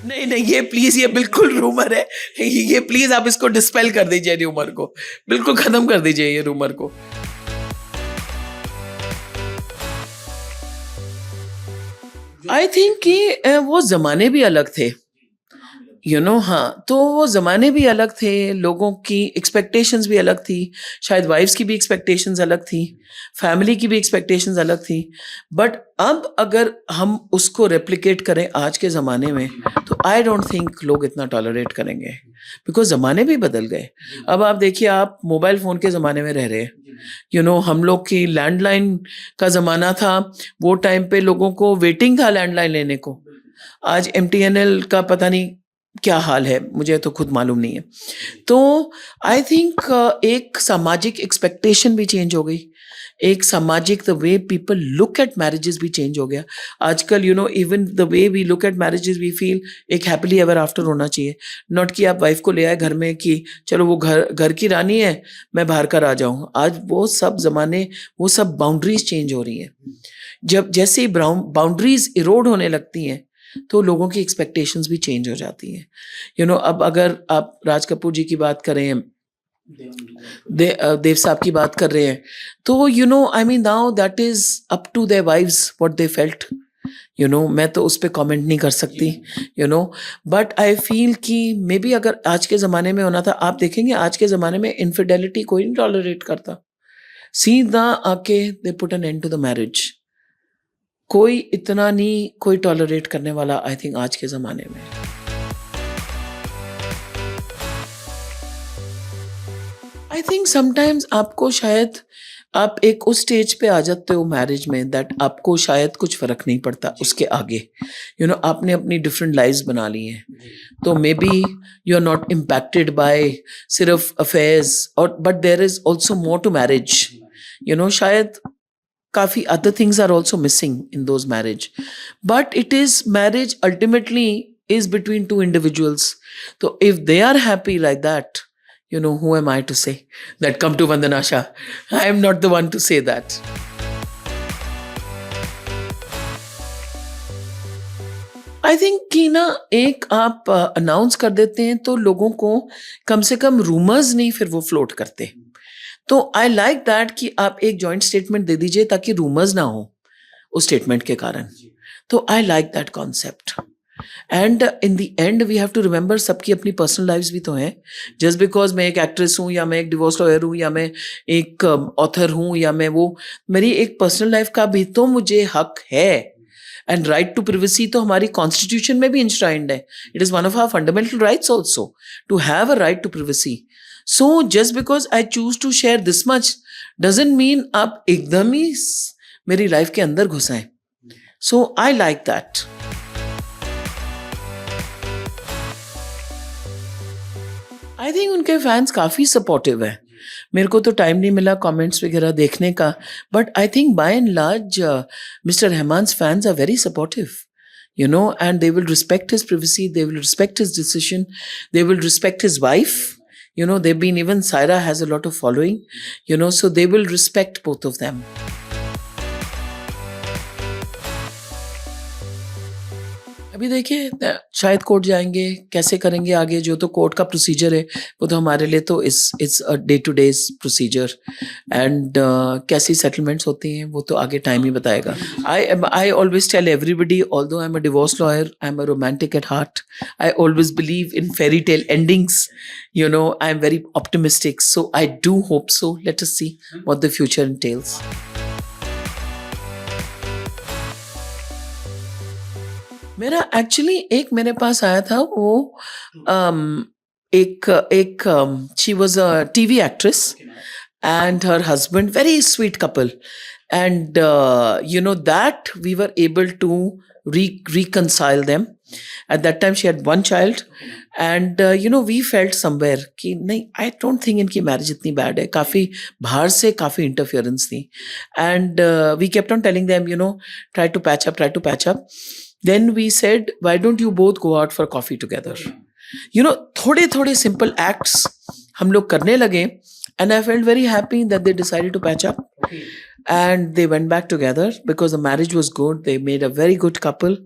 नहीं नहीं, ये प्लीज, ये बिल्कुल रूमर है। ये प्लीज आप इसको डिस्पेल कर दीजिए, रूमर को बिल्कुल खत्म कर दीजिए ये रूमर को। आई थिंक कि वो जमाने भी अलग थे, हाँ, तो वो ज़माने भी अलग थे, लोगों की एक्सपेक्टेशंस भी अलग थी, शायद वाइफ्स की भी एक्सपेक्टेशंस अलग थी, फैमिली की भी एक्सपेक्टेशंस अलग थी। बट अब अगर हम उसको रेप्लिकेट करें आज के ज़माने में, तो आई डोंट थिंक लोग इतना टॉलरेट करेंगे, बिकॉज ज़माने भी बदल गए। अब आप देखिए, आप मोबाइल फ़ोन के ज़माने में रह रहे हैं, हम लोग की लैंडलाइन का ज़माना था, वो टाइम पे लोगों को वेटिंग था लैंडलाइन लेने को। आज MTNL का पता नहीं क्या हाल है, मुझे तो खुद मालूम नहीं है। तो आई थिंक एक सामाजिक एक्सपेक्टेशन भी चेंज हो गई, एक सामाजिक the way people look at marriages भी चेंज हो गया। आजकल even the way we look at marriages we feel एक हैप्पीली एवर आफ्टर होना चाहिए, नॉट कि आप वाइफ को ले आए घर में कि चलो वो घर की रानी है, मैं बाहर का राजा हूँ। आज वो सब जमाने, वो सब बाउंड्रीज चेंज हो रही हैं। जब जैसे ही बाउंड्रीज इरोड होने लगती हैं, तो लोगों की एक्सपेक्टेशंस भी चेंज हो जाती हैं। अब अगर आप राज कपूर जी की बात करें, देव साहब की बात कर रहे हैं, तो I mean now that is up to their wives what they felt. मैं तो उस पर कमेंट नहीं कर सकती, बट आई फील कि मे बी अगर आज के ज़माने में होना था, आप देखेंगे आज के ज़माने में इनफिडेलिटी कोई नहीं टॉलरेट करता, सीधा आके they put an end to the marriage. कोई इतना नहीं कोई टॉलरेट करने वाला, आई थिंक आज के ज़माने में। आई थिंक समटाइम्स आपको शायद, आप एक उस स्टेज पे आ जाते हो मैरिज में दैट आपको शायद कुछ फ़र्क नहीं पड़ता उसके आगे। आपने अपनी डिफरेंट लाइव्स बना ली हैं, तो maybe you are not impacted by सिर्फ अफेयर्स, और but there is also more to marriage. शायद काफ़ी other things are also missing in those marriage, but it is marriage ultimately is between two individuals. So if they are happy like that, who am I to say that come to Vandana Shah? I am not the one to say that. I think कि ना, एक आप announce कर देते हैं तो लोगों को कम से कम रूमर्स नहीं फिर वो फ्लोट करते। तो आई लाइक दैट कि आप एक जॉइंट स्टेटमेंट दे दीजिए ताकि रूमर्स ना हो उस स्टेटमेंट के कारण। तो I like that concept. And in the end we have to remember, सबकी अपनी पर्सनल लाइफ्स भी तो हैं। जस्ट बिकॉज मैं एक एक्ट्रेस हूँ, या मैं एक डिवोर्स लॉयर हूँ, या मैं एक ऑथर हूँ, या मैं मेरी एक पर्सनल लाइफ का भी तो मुझे हक है। एंड राइट टू प्रिवेसी तो हमारी कॉन्स्टिट्यूशन में भी इंश्राइंड है। It is one of our fundamental rights also to have a right to privacy. So just because I choose to share this much doesn't mean आप एकदम ही मेरी life के अंदर घुसाएं। So I like that. I think उनके fans काफ़ी supportive है। मेरे को तो टाइम नहीं मिला कमेंट्स वगैरह देखने का, but I think by and large mister Rahman's fans are very supportive, and they will respect his privacy, they will respect his decision, they will respect his wife. They've been, even Saira has a lot of following, so they will respect both of them. अभी देखिए, शायद court जाएंगे, कैसे करेंगे आगे, जो तो court का प्रोसीजर है वो तो हमारे लिए तो it's a day to day procedure. And कैसी सेटलमेंट्स होती हैं वो तो आगे टाइम ही बताएगा। I always tell everybody, although I am a divorce lawyer, I am a romantic at heart, I always believe in fairy tale endings, I am very optimistic, so I do hope so. Let us see what the future entails. मेरा actually एक मेरे पास आया था, वो एक she was a TV actress and her husband, very sweet couple, and that we were able to reconcile them. At that time she had one child, and we felt somewhere कि नहीं, I don't think इनकी marriage इतनी bad है, काफ़ी बाहर से काफ़ी interference थी, and we kept on telling them, try to patch up. Then we said, why don't you both go out for coffee together? थोड़े simple acts हम लोग करने लगे, and I felt very happy that they decided to patch up. and they went back together because the marriage was good. They made a very good couple,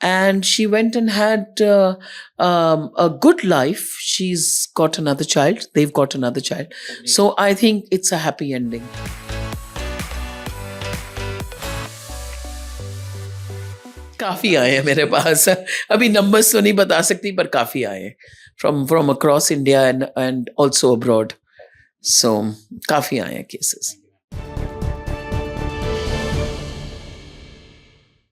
and she went and had a good life. She's got another child. They've got another child. So I think it's a happy ending. काफी आए हैं मेरे पास. अभी numbers तो नहीं बता सकती, पर काफी आए हैं from across India and also abroad. So काफी आए हैं cases.